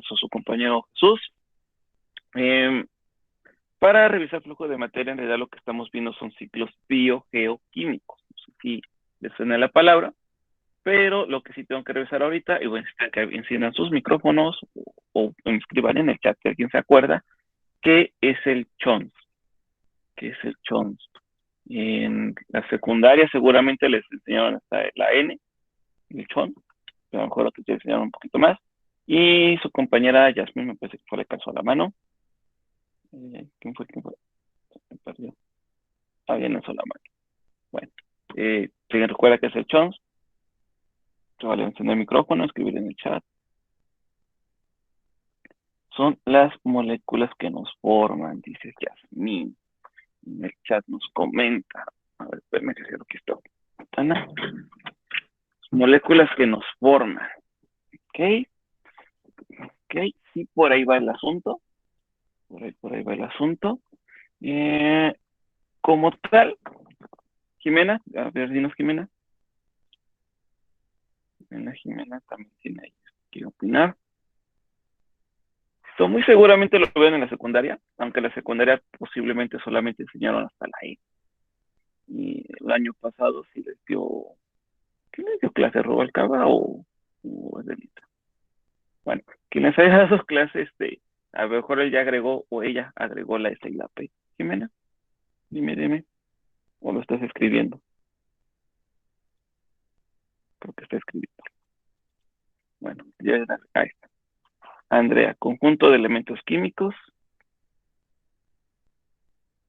su compañero Jesús. Em, para revisar flujo de materia, en realidad lo que estamos viendo son ciclos biogeoquímicos. No sé si les suena la palabra, pero lo que sí tengo que revisar ahorita, y bueno, es que enciendan sus micrófonos o me escriban en el chat si alguien se acuerda, ¿qué es el CHONS? ¿Qué es el CHONS? En la secundaria seguramente les enseñaron hasta la N, el CHONS, pero a lo mejor te enseñaron un poquito más. Y su compañera Yasmin me parece que fue le calzó la mano. ¿Quién fue? ¿Quién fue? Se me perdió. Alguien alzó la mano. Bueno, si recuerda que es el CHONS, te vale encender el micrófono, escribir en el chat. Son las moléculas que nos forman, dice Yasmin. En el chat nos comenta. A ver, espérame que cierro aquí esta ventana. Moléculas que nos forman. ¿Ok? ¿Ok? Sí, por ahí va el asunto. Por ahí va el asunto. Eh, como tal, Jimena, a ver, dinos Jimena. Jimena también tiene ahí que opinar. So, muy seguramente lo ven en la secundaria, aunque la secundaria posiblemente solamente enseñaron hasta la E. Y el año pasado sí les dio, ¿quién les dio clase? ¿Rubalcaba o Adelita? Bueno, quien les haya dado clases, a lo mejor él ya agregó o ella agregó la S y la P. Jimena, dime, o lo estás escribiendo, creo que está escribiendo. Bueno, ya está, ahí está. Andrea, conjunto de elementos químicos.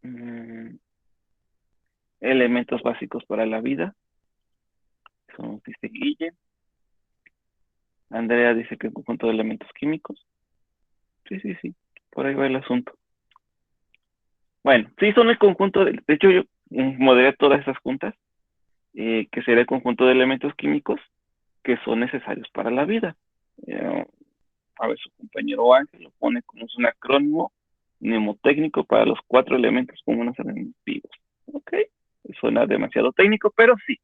mm, elementos básicos para la vida. Eso dice Guille. Andrea dice que un conjunto de elementos químicos. Sí. Por ahí va el asunto. Bueno, sí son el conjunto de hecho, yo moderé todas esas juntas, que será el conjunto de elementos químicos que son necesarios para la vida. Eh, a ver, su compañero Ángel lo pone como es un acrónimo mnemotécnico para los 4 elementos comunes a los vivos. Ok, suena demasiado técnico, pero sí.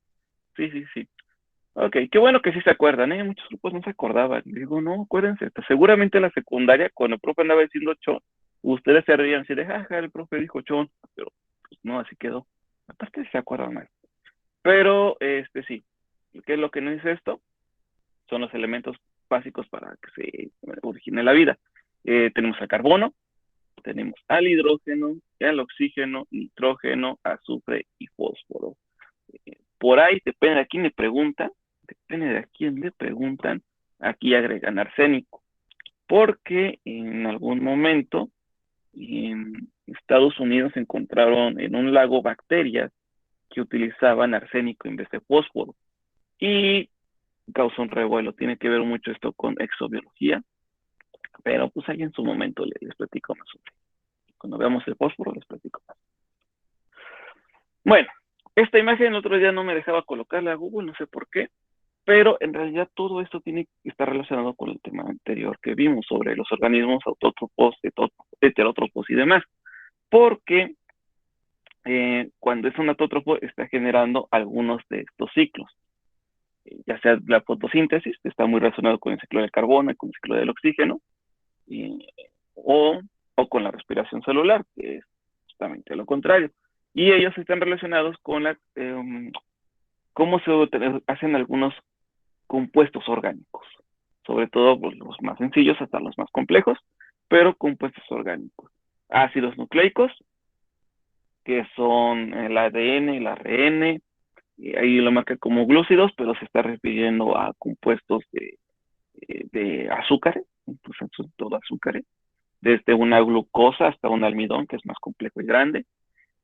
Ok, qué bueno que sí se acuerdan, ¿eh? Muchos grupos no se acordaban. Digo, no, acuérdense, pues, seguramente en la secundaria, cuando el profe andaba diciendo chon, ustedes se reían así de, jaja, el profe dijo chon, pero pues no, así quedó. Aparte se acuerdan más. Pero, sí, ¿qué es lo que nos dice esto? Son los elementos básicos para que se origine la vida. Tenemos el carbono, tenemos al hidrógeno, el oxígeno, nitrógeno, azufre y fósforo. Por ahí, depende de a quién le preguntan, aquí agregan arsénico, porque en algún momento en Estados Unidos encontraron en un lago bacterias que utilizaban arsénico en vez de fósforo y causó un revuelo. Tiene que ver mucho esto con exobiología, pero pues ahí en su momento les platico más. Cuando veamos el fósforo les platico más. Bueno, esta imagen el otro día no me dejaba colocarla a Google, no sé por qué, pero en realidad todo esto tiene que estar relacionado con el tema anterior que vimos sobre los organismos autótrofos, heterótrofos y demás, porque cuando es un autótrofo está generando algunos de estos ciclos, ya sea la fotosíntesis, que está muy relacionado con el ciclo del carbono y con el ciclo del oxígeno, y, o, o con la respiración celular, que es justamente lo contrario. Y ellos están relacionados con cómo se hacen algunos compuestos orgánicos, sobre todo pues, los más sencillos hasta los más complejos, pero compuestos orgánicos. Ácidos nucleicos, que son el ADN, el ARN, y ahí lo marca como glúcidos, pero se está refiriendo a compuestos de azúcares, entonces son todo azúcares, desde una glucosa hasta un almidón, que es más complejo y grande.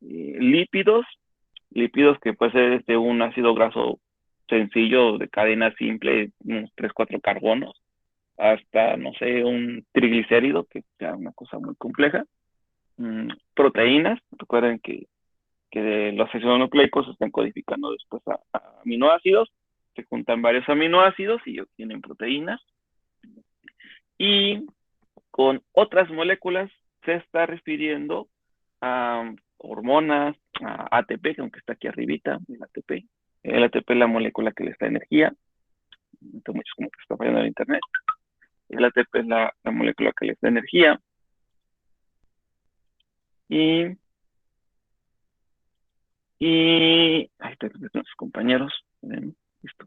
Lípidos, lípidos que puede ser desde un ácido graso sencillo de cadena simple, unos 3 4 carbonos, hasta, no sé, un triglicérido, que sea una cosa muy compleja. Proteínas, recuerden que los ácidos nucleicos se están codificando después a aminoácidos, se juntan varios aminoácidos y obtienen proteínas. Y con otras moléculas se está refiriendo a hormonas, a ATP, que aunque está aquí arribita, el ATP. El ATP es la molécula que les da energía. Entonces, muchos como que está fallando el internet. El ATP es la molécula que les da energía. Y, ahí están nuestros compañeros. Listo.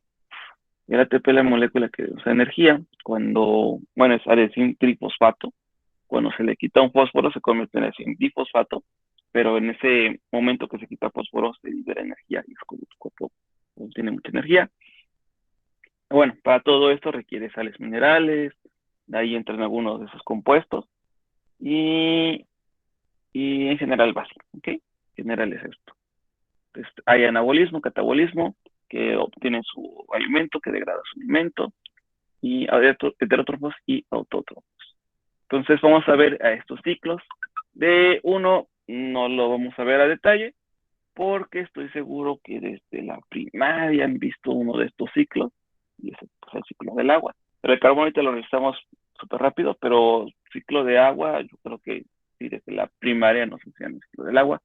El ATP es la molécula que usa energía cuando, bueno, es adenosín trifosfato. Cuando se le quita un fósforo se convierte en adenosín difosfato, pero en ese momento que se quita fósforo se libera energía y es como tu cuerpo tiene mucha energía. Bueno, para todo esto requiere sales minerales, de ahí entran algunos de esos compuestos y, en general básico, ¿ok? En general es esto. Entonces, hay anabolismo, catabolismo, que obtiene su alimento, que degrada su alimento, y heterótrofos y autótrofos. Entonces vamos a ver a estos ciclos. De uno no lo vamos a ver a detalle, porque estoy seguro que desde la primaria han visto uno de estos ciclos, y es pues, el ciclo del agua. Pero el carbono ahorita lo revisamos súper rápido, pero ciclo de agua, yo creo que sí, desde la primaria nos enseñan el ciclo del agua.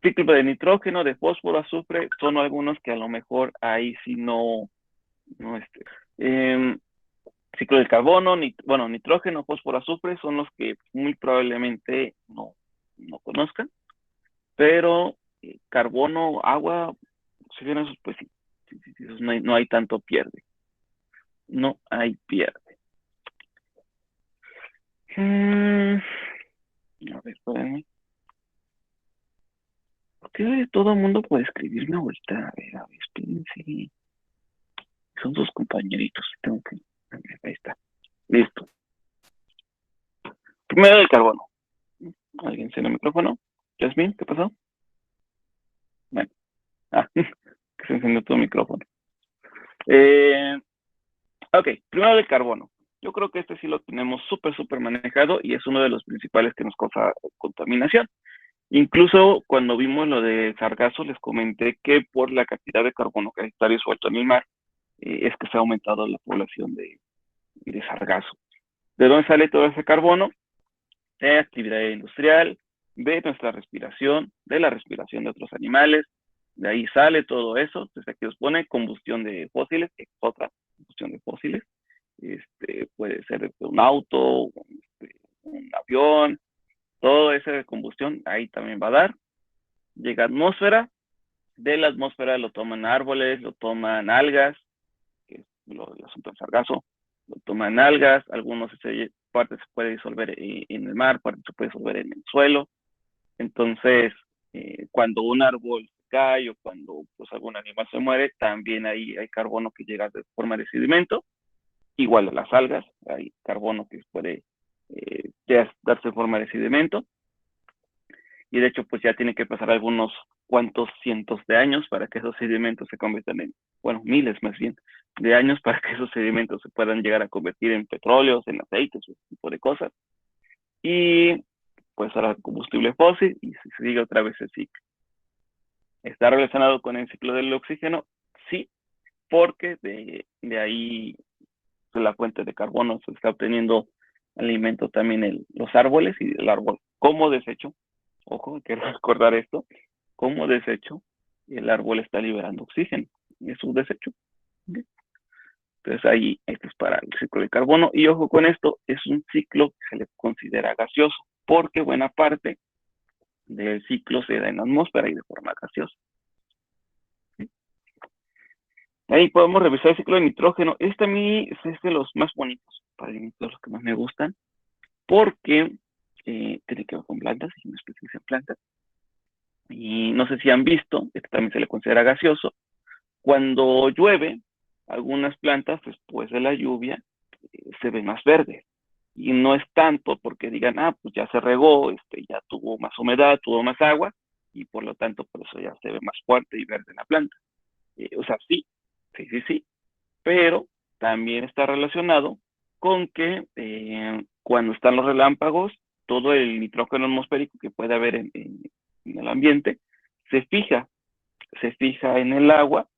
Ciclo de nitrógeno, de fósforo, azufre, son algunos que a lo mejor ahí sí no eh, ciclo del carbono, bueno, nitrógeno, fósforo, azufre son los que muy probablemente no conozcan, pero carbono, agua, oxígeno, pues sí, sí, esos no hay tanto pierde, no hay pierde. A ver, espérenme. ¿Por qué todo el mundo puede escribirme ahorita? A ver, espérense. Son sus compañeritos, tengo que... A ver, ahí está, listo. Primero el carbono. ¿Alguien tiene el micrófono? Jasmine, ¿qué pasó? Bueno, que se encendió tu micrófono. Eh, ok, primero el carbono. Yo creo que este sí lo tenemos súper manejado y es uno de los principales que nos causa contaminación. Incluso cuando vimos lo de sargazo, les comenté que por la cantidad de carbono que está disuelto en el mar, es que se ha aumentado la población de sargazo. ¿De dónde sale todo ese carbono? De actividad industrial, de nuestra respiración, de la respiración de otros animales. De ahí sale todo eso. Entonces aquí os pone combustión de fósiles, que es otra combustión de fósiles. Puede ser de un auto, un avión, todo esa de combustión, ahí también va a dar. Llega a atmósfera, de la atmósfera lo toman árboles, lo toman algas, que es el asunto del sargazo, lo toman algas, algunos partes se puede disolver en el mar, partes se puede disolver en el suelo. Entonces, cuando un árbol cae o cuando pues, algún animal se muere, también ahí hay carbono que llega de forma de sedimento. Igual a las algas, hay carbono que puede darse en forma de sedimento. Y de hecho, pues ya tiene que pasar algunos cuantos cientos de años para que esos sedimentos se conviertan en, bueno, miles más bien, de años para que esos sedimentos se puedan llegar a convertir en petróleos, en aceites, ese tipo de cosas. Y pues ahora combustible fósil y se sigue otra vez el ciclo. ¿Está relacionado con el ciclo del oxígeno? Sí, porque de ahí de la fuente de carbono se está obteniendo alimento también los árboles y el árbol como desecho. Ojo, hay que recordar esto, como desecho, el árbol está liberando oxígeno, es un desecho. Entonces ahí, esto es para el ciclo de carbono, y ojo con esto, es un ciclo que se le considera gaseoso, porque buena parte del ciclo se da en la atmósfera y de forma gaseosa. Ahí podemos revisar el ciclo de nitrógeno. Este a mí es de los más bonitos, para mí, de los que más me gustan, porque tiene que ver con plantas, y una especializa en plantas. Y no sé si han visto, este también se le considera gaseoso. Cuando llueve, algunas plantas después de la lluvia se ven más verdes. Y no es tanto porque digan, pues ya se regó, ya tuvo más humedad, tuvo más agua, y por lo tanto por eso ya se ve más fuerte y verde la planta. O sea, sí, pero también está relacionado con que cuando están los relámpagos, todo el nitrógeno atmosférico que puede haber en el ambiente se fija en el agua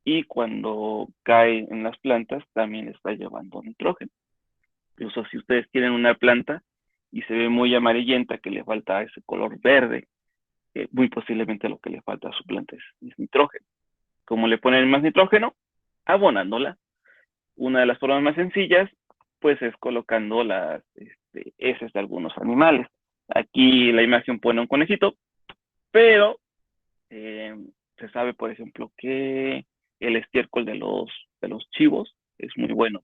y cuando cae en las plantas también está llevando nitrógeno. Incluso si ustedes tienen una planta y se ve muy amarillenta, que le falta ese color verde, muy posiblemente lo que le falta a su planta es nitrógeno. ¿Cómo le ponen más nitrógeno? Abonándola. Una de las formas más sencillas, pues es colocando las heces de algunos animales. Aquí la imagen pone un conejito, pero eh, se sabe, por ejemplo, que el estiércol de los chivos es muy bueno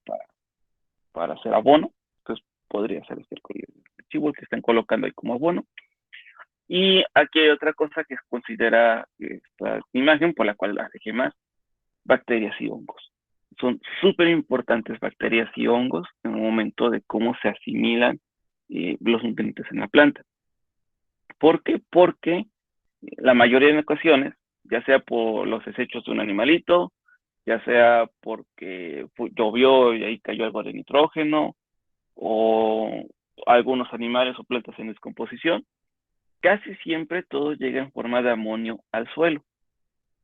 para hacer abono. Entonces podría ser estiércol de chivo el que están colocando ahí como abono. Y aquí hay otra cosa que considera esta imagen por la cual la dejé más, bacterias y hongos. Son súper importantes bacterias y hongos en el momento de cómo se asimilan los nutrientes en la planta. ¿Por qué? Porque la mayoría de ocasiones, ya sea por los desechos de un animalito, ya sea porque llovió y ahí cayó algo de nitrógeno, o algunos animales o plantas en descomposición, casi siempre todo llega en forma de amonio al suelo,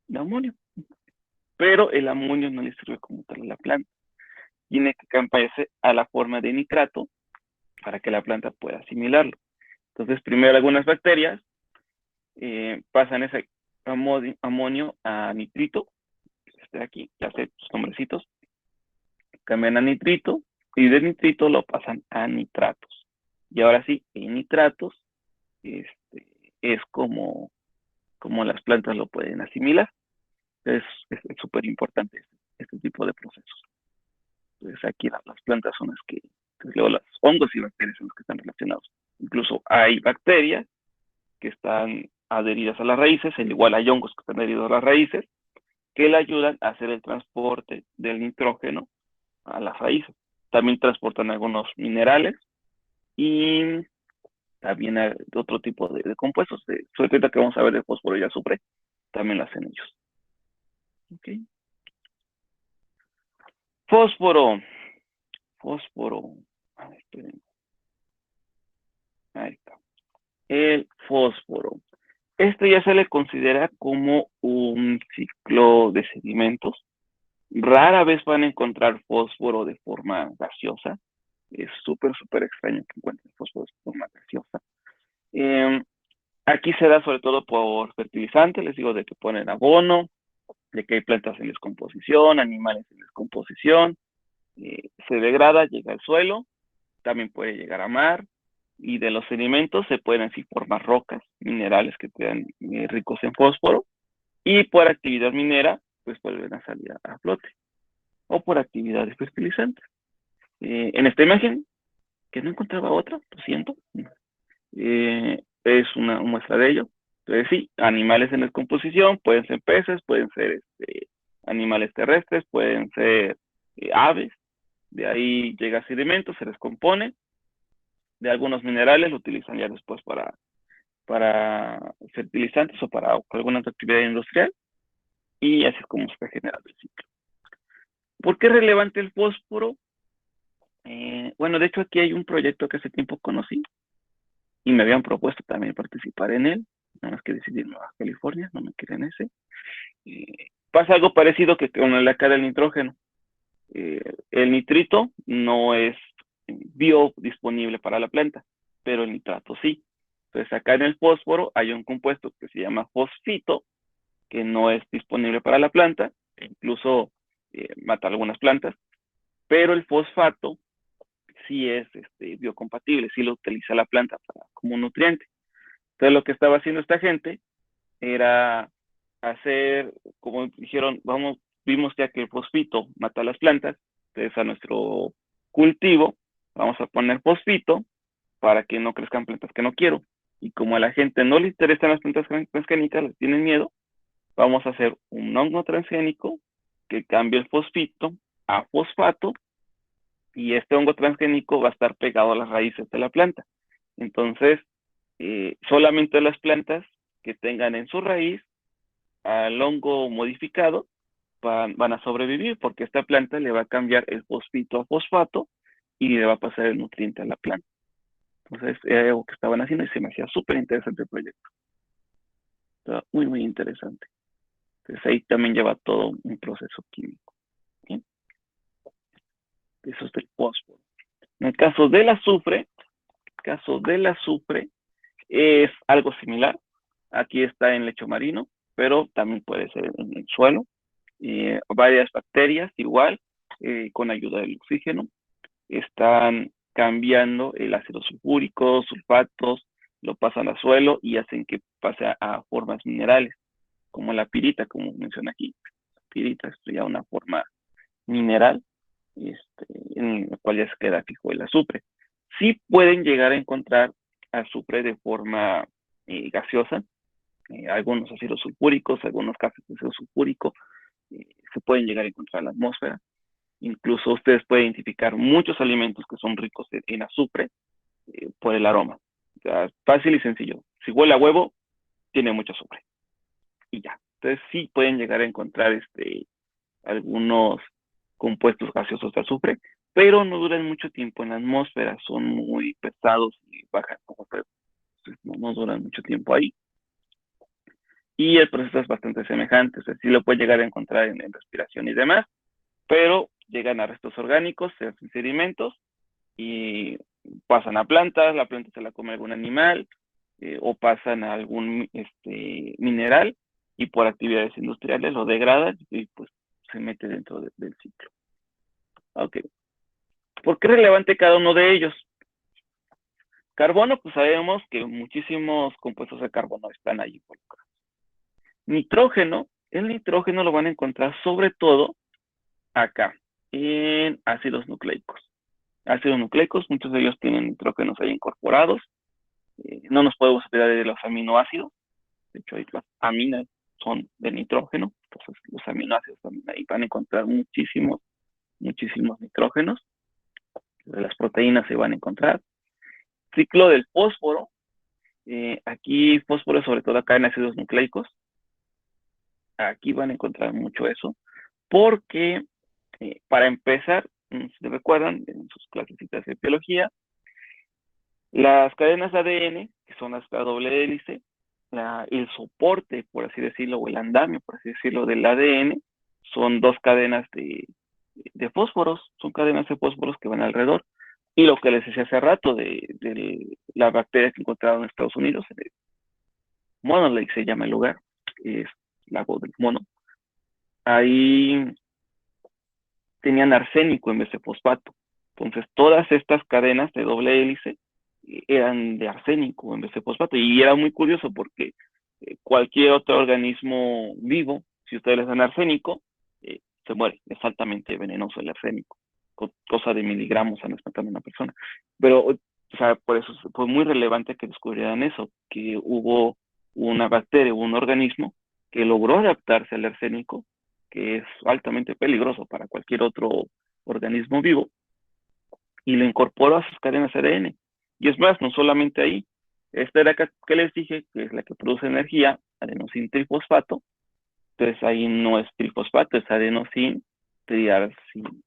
de amonio. Pero el amonio no le sirve como tal a la planta. Tiene que cambiarse a la forma de nitrato para que la planta pueda asimilarlo. Entonces, primero algunas bacterias pasan ese amonio a nitrito, este de aquí, ya sé sus nombrecitos, cambian a nitrito y de nitrito lo pasan a nitratos. Y ahora sí, en nitratos este, es como las plantas lo pueden asimilar. Es súper importante este tipo de procesos. Entonces aquí las plantas son las que, pues, luego los hongos y bacterias son los que están relacionados. Incluso hay bacterias que están adheridas a las raíces, al igual hay hongos que están adheridos a las raíces, que le ayudan a hacer el transporte del nitrógeno a las raíces. También transportan algunos minerales y también otro tipo de compuestos, sobre todo que vamos a ver de fósforo y azufre, también lo hacen ellos. Okay. Fósforo, fósforo. A ver, esperen. Ahí está. El fósforo. Este ya se le considera como un ciclo de sedimentos. Rara vez van a encontrar fósforo de forma gaseosa. Es súper, súper extraño que encuentren fósforo de forma gaseosa. Eh, Aquí se da sobre todo por fertilizantes, les digo, de que ponen abono, de que hay plantas en descomposición, animales en descomposición, se degrada, llega al suelo, también puede llegar a mar, y de los sedimentos se pueden así formar rocas, minerales que quedan ricos en fósforo, y por actividad minera, pues vuelven a salir a flote, o por actividades fertilizantes. En esta imagen, que no encontraba otra, lo siento, es una muestra de ello. Entonces sí, animales en descomposición, pueden ser peces, pueden ser animales terrestres, pueden ser aves, de ahí llega sedimento, se descompone, de algunos minerales lo utilizan ya después para fertilizantes o para alguna actividad industrial, y así es como se está generando el ciclo. ¿Por qué es relevante el fósforo? Bueno, de hecho aquí hay un proyecto que hace tiempo conocí y me habían propuesto también participar en él, nada más que decidí irme a California, no me quieren ese. Pasa algo parecido que con la cara del nitrógeno. El nitrito no es biodisponible para la planta, pero el nitrato sí. Entonces acá en el fósforo hay un compuesto que se llama fosfito, que no es disponible para la planta, e incluso mata algunas plantas, pero el fosfato sí es biocompatible, sí lo utiliza la planta como un nutriente. Entonces lo que estaba haciendo esta gente era hacer, como dijeron, vimos ya que el fosfito mata las plantas, entonces a nuestro cultivo vamos a poner fosfito para que no crezcan plantas que no quiero. Y como a la gente no le interesan las plantas transgénicas, les tienen miedo, vamos a hacer un hongo transgénico que cambie el fosfito a fosfato, y este hongo transgénico va a estar pegado a las raíces de la planta. Entonces, solamente las plantas que tengan en su raíz al hongo modificado van a sobrevivir, porque esta planta le va a cambiar el fosfito a fosfato y le va a pasar el nutriente a la planta. Entonces, era algo que estaban haciendo y se me hacía súper interesante el proyecto. Estaba muy, muy interesante. Entonces, ahí también lleva todo un proceso químico. ¿Bien? Eso es del fósforo. En el caso del azufre es algo similar. Aquí está en lecho marino, pero también puede ser en el suelo. Varias bacterias igual, con ayuda del oxígeno. están cambiando el ácido sulfúrico, sulfatos, lo pasan al suelo y hacen que pase a formas minerales, como la pirita, como menciona aquí. La pirita es ya una forma mineral, en la cual ya se queda fijo el azufre. Sí pueden llegar a encontrar azufre de forma gaseosa, algunos ácidos sulfúricos, algunos gases de ácido sulfúrico, se pueden llegar a encontrar en la atmósfera. Incluso ustedes pueden identificar muchos alimentos que son ricos en azufre por el aroma. O sea, fácil y sencillo. Si huele a huevo, tiene mucho azufre. Y ya. Entonces sí pueden llegar a encontrar algunos compuestos gaseosos de azufre, pero no duran mucho tiempo en la atmósfera, son muy pesados y bajan como fuego. Entonces no duran mucho tiempo ahí. Y el proceso es bastante semejante, o sea, sí lo puede llegar a encontrar en respiración y demás, pero llegan a restos orgánicos, se hacen sedimentos y pasan a plantas, la planta se la come algún animal, o pasan a algún mineral y por actividades industriales lo degradan y pues se mete dentro del ciclo. Ok. ¿Por qué es relevante cada uno de ellos? Carbono, pues sabemos que muchísimos compuestos de carbono están ahí involucrados. Nitrógeno, el nitrógeno lo van a encontrar sobre todo acá, en ácidos nucleicos. Ácidos nucleicos, muchos de ellos tienen nitrógenos ahí incorporados. No nos podemos olvidar de los aminoácidos. De hecho, ahí las aminas son de nitrógeno. Entonces, los aminoácidos también ahí van a encontrar muchísimos nitrógenos. De las proteínas se van a encontrar. Ciclo del fósforo. Aquí fósforo, sobre todo acá en ácidos nucleicos. Aquí van a encontrar mucho eso. Porque, para empezar, si se recuerdan en sus clasecitas de biología, las cadenas ADN, que son las doble hélice, el soporte, por así decirlo, o el andamio, por así decirlo, del ADN, son dos cadenas de fósforos, son cadenas de fósforos que van alrededor. Y lo que les decía hace rato de la bacteria que encontraron en Estados Unidos, en el Mono Lake se llama el lugar, es lago del mono, ahí tenían arsénico en vez de fosfato. Entonces, todas estas cadenas de doble hélice eran de arsénico en vez de fosfato. Y era muy curioso porque cualquier otro organismo vivo, si ustedes les dan arsénico, se muere. Es altamente venenoso el arsénico. Cosa de miligramos a matar a una persona. Pero, o sea, por eso fue muy relevante que descubrieran eso, que hubo una bacteria, un organismo que logró adaptarse al arsénico, que es altamente peligroso para cualquier otro organismo vivo, y lo incorporó a sus cadenas ADN. Y es más, no solamente ahí, esta era que les dije, que es la que produce energía, adenosin trifosfato, entonces ahí no es trifosfato, es adenosin triarsenato,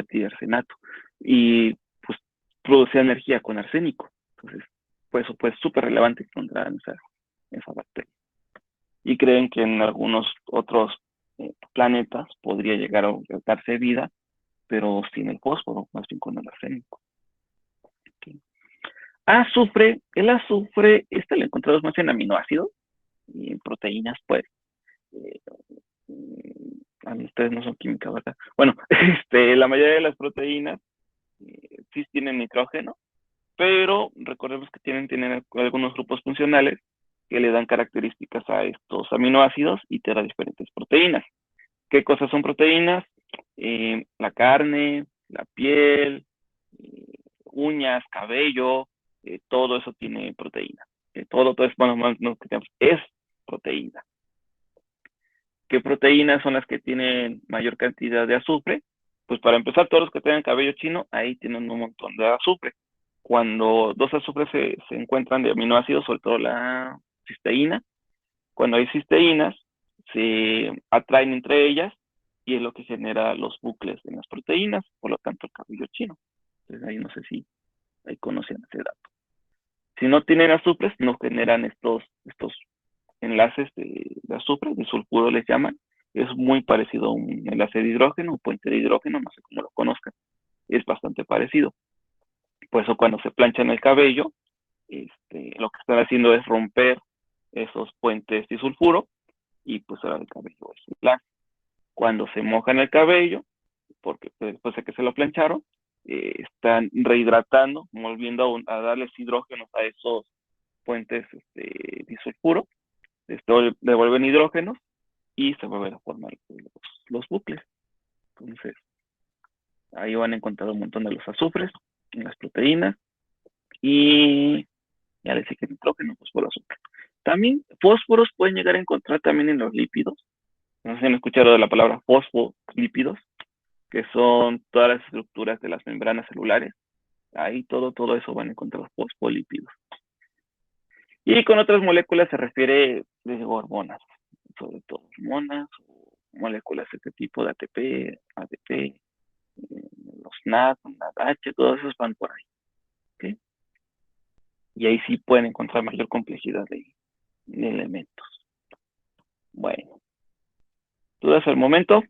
triarsenato, y pues produce energía con arsénico. Entonces, por eso fue súper relevante encontrar esa bacteria. Y creen que en algunos otros planetas podría llegar a darse vida, pero sin el fósforo, más bien con el arsénico. Okay. Azufre, el azufre, lo encontramos más en aminoácidos y en proteínas, pues. Eh, ustedes no son química, ¿verdad? Bueno, la mayoría de las proteínas sí tienen nitrógeno, pero recordemos que tienen algunos grupos funcionales que le dan características a estos aminoácidos y te da diferentes proteínas. ¿Qué cosas son proteínas? La carne, la piel, uñas, cabello, todo eso tiene proteína. Todo es, bueno, más no, es proteína. ¿Qué proteínas son las que tienen mayor cantidad de azufre? Pues para empezar, todos los que tengan cabello chino, ahí tienen un montón de azufre. Cuando dos azufres se encuentran de aminoácidos, sobre todo la cisteína, cuando hay cisteínas, se atraen entre ellas y es lo que genera los bucles en las proteínas, por lo tanto el cabello chino. Entonces ahí no sé si ahí conocen ese dato. Si no tienen azufres, no generan estos enlaces de azufre, de sulfuro les llaman. Es muy parecido a un enlace de hidrógeno, un puente de hidrógeno, no sé cómo lo conozcan. Es bastante parecido. Por eso cuando se planchan el cabello, lo que están haciendo es romper esos puentes de sulfuro y pues ahora el cabello es blanco. Cuando se mojan el cabello, porque pues, después de que se lo plancharon, están rehidratando, volviendo a darles hidrógenos a esos puentes disulfuro, devuelven hidrógenos y se vuelven a formar los bucles. Entonces, ahí van a encontrar un montón de los azufres en las proteínas y ya les dije nitrógeno, fósforo, azufre. También fósforos pueden llegar a encontrar también en los lípidos. No sé si han escuchado de la palabra fosfolípidos, que son todas las estructuras de las membranas celulares. Ahí todo eso van a encontrar fosfolípidos. Y con otras moléculas se refiere, les digo, hormonas, sobre todo hormonas o moléculas de este tipo de ATP, ADP, los NAD, NADH, todos esos van por ahí. ¿Okay? Y ahí sí pueden encontrar mayor complejidad de elementos. Bueno, dudas al momento.